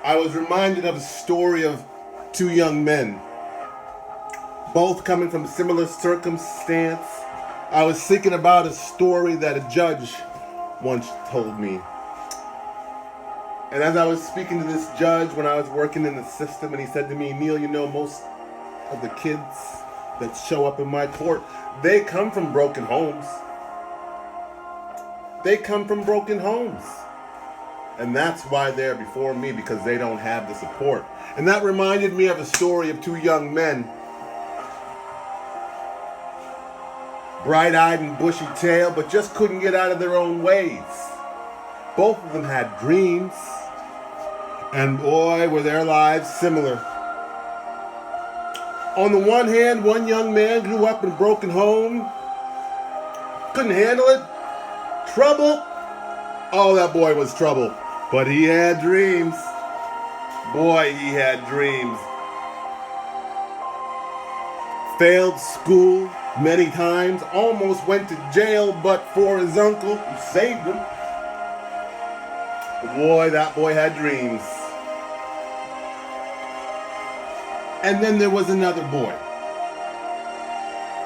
I was reminded of a story of two young men, both coming from a similar circumstance. I was thinking about a story that a judge once told me. And as I was speaking to this judge when I was working in the system, and he said to me, Neil, you know, most of the kids that show up in my court, they come from broken homes. They come from broken homes. And that's why they're before me, because they don't have the support. And that reminded me of a story of two young men, bright-eyed and bushy-tailed, but just couldn't get out of their own ways. Both of them had dreams, and boy, were their lives similar. On the one hand, one young man grew up in a broken home, couldn't handle it, trouble. Oh, that boy was trouble. But he had dreams. Boy, he had dreams. Failed school many times, almost went to jail, but for his uncle who saved him. Boy, that boy had dreams. And then there was another boy.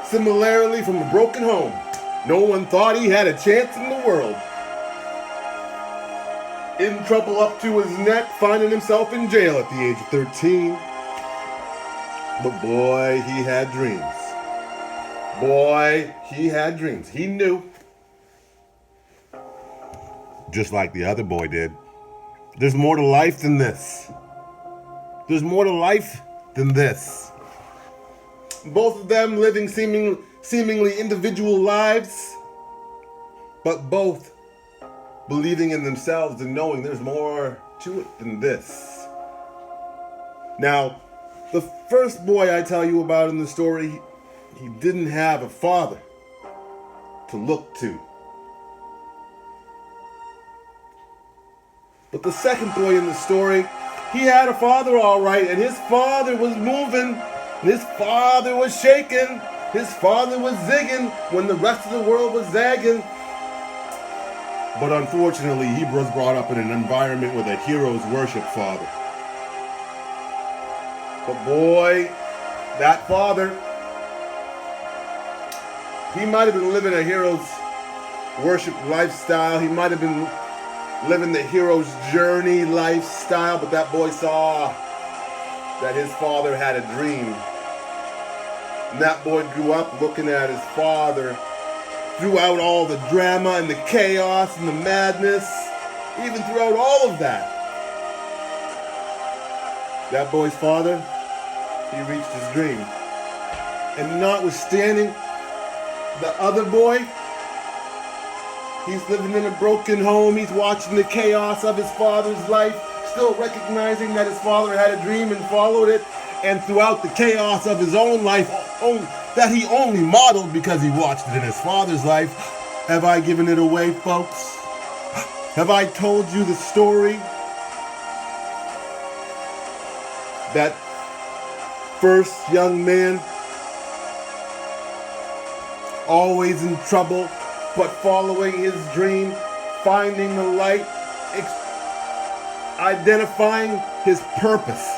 Similarly, from a broken home. No one thought he had a chance in the world. In trouble up to his neck, finding himself in jail at the age of 13. But boy, he had dreams. Boy, he had dreams. He knew. Just like the other boy did. There's more to life than this. There's more to life than this. Both of them living seemingly individual lives, but both believing in themselves and knowing there's more to it than this. Now, the first boy I tell you about in the story, he didn't have a father to look to. But the second boy in the story, he had a father all right, and his father was moving, and his father was shaking, his father was zigging when the rest of the world was zagging. But unfortunately, he was brought up in an environment with a heroes worship father. But boy, that father, he might have been living a hero's worship lifestyle. He might have been living the hero's journey lifestyle, but that boy saw that his father had a dream. And that boy grew up looking at his father throughout all the drama and the chaos and the madness, even throughout all of that. That boy's father, he reached his dream. And notwithstanding, the other boy, he's living in a broken home. He's watching the chaos of his father's life, still recognizing that his father had a dream and followed it. And throughout the chaos of his own life, that he only modeled because he watched it in his father's life. Have I given it away, folks? Have I told you the story? That first young man, always in trouble, but following his dream, finding the light, identifying his purpose.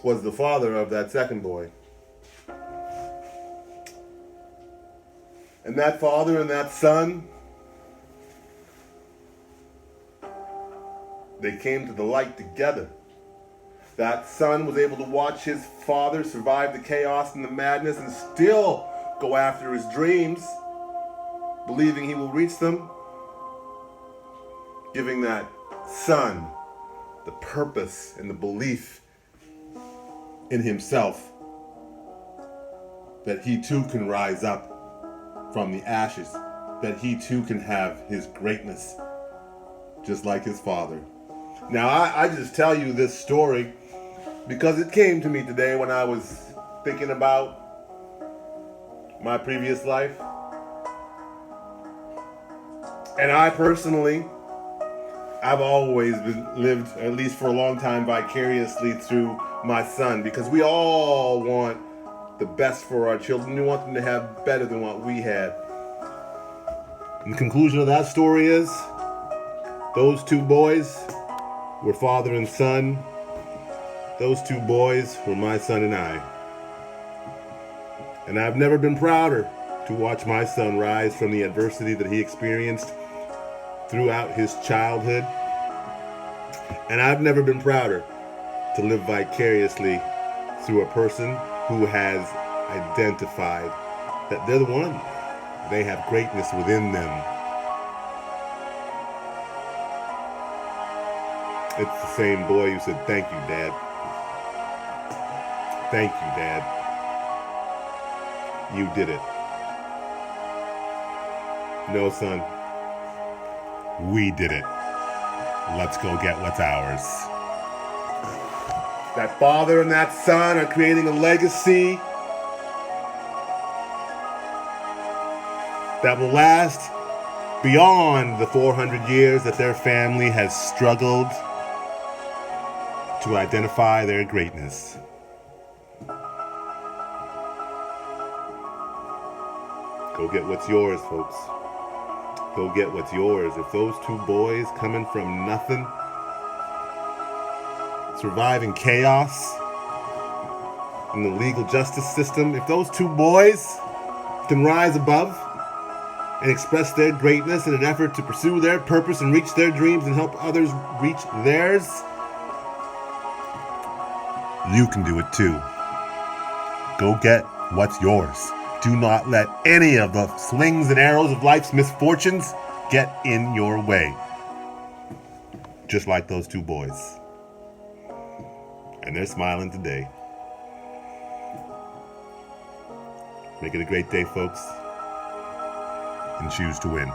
Was the father of that second boy. And that father and that son, they came to the light together. That son was able to watch his father survive the chaos and the madness and still go after his dreams, believing he will reach them, giving that son the purpose and the belief in himself that he too can rise up from the ashes, that he too can have his greatness just like his father. Now I just tell you this story because it came to me today when I was thinking about my previous life. And I personally, I've always lived, at least for a long time, vicariously through my son, because we all want the best for our children. We want them to have better than what we had. And the conclusion of that story is those two boys were father and son. Those two boys were my son and I. And I've never been prouder to watch my son rise from the adversity that he experienced throughout his childhood. And I've never been prouder to live vicariously through a person who has identified that they're the one. They have greatness within them. It's the same boy who said, "Thank you, Dad. Thank you, Dad. You did it." No, son. We did it. Let's go get what's ours. That father and that son are creating a legacy that will last beyond the 400 years that their family has struggled to identify their greatness. Go get what's yours, folks. Go get what's yours. If those two boys coming from nothing, surviving chaos in the legal justice system, if those two boys can rise above and express their greatness in an effort to pursue their purpose and reach their dreams and help others reach theirs, you can do it too. Go get what's yours. Do not let any of the slings and arrows of life's misfortunes get in your way. Just like those two boys. And they're smiling today. Make it a great day, folks. And choose to win.